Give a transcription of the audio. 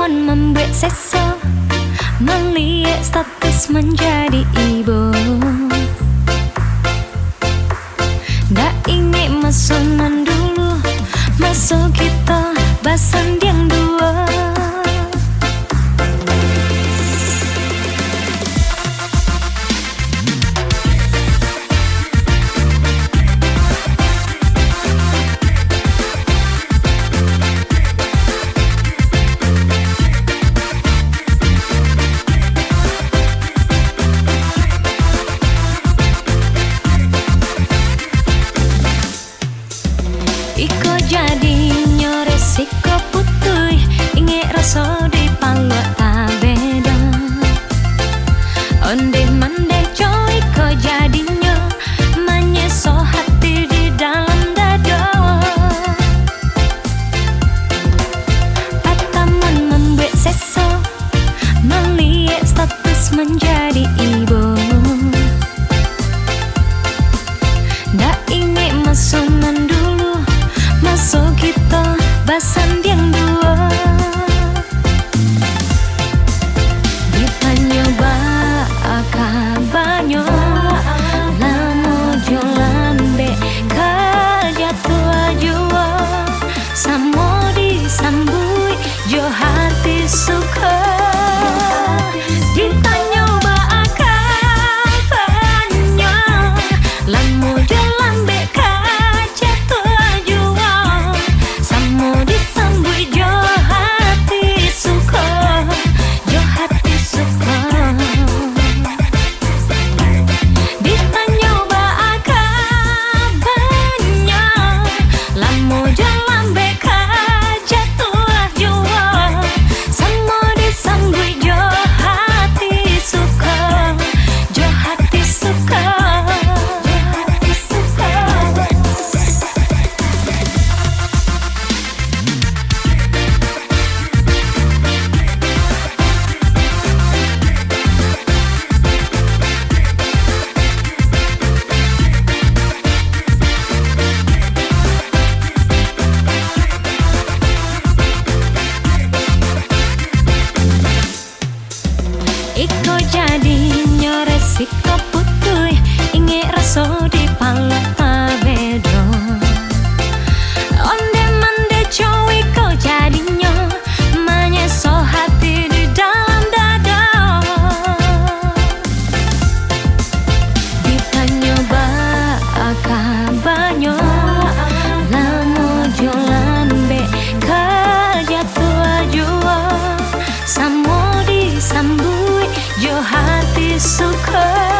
Pertemuan membuat seso melihat status menjadi ibu. Dak ingin masunan dulu, masuk kita basan yang dua. Iko jadinya resiko putui, inge rasa di palua tabeda. Onde mande coy iko jadinya menyeso hati di dalam dada. Pertemuan membuat seso melihat status menjadi ibu. Dak ingin masunan dulu, masuk kita basan yang dua. Ditanya ba kabarnya, lamu jolambe kerja tua jua, samo disambui jo hati suka. Ditanya ba kabarnya, lamu jolambe kerja tua jua, samo disambui jo hati suka, jo hati suka. Ditanya ba kabarnya, lamu jolambe kerja tua jua, samo disambui jo hati suka, jo hati suka, jo hati suka. Iko jadinya resiko putui, inge rasa di palua tabeda. Onde mande coy iko jadinya menyeso hati di dalam dada. Ditanya ba kabarnya, lamu jolambe kerja tua jua, samo disambui jo hati suka.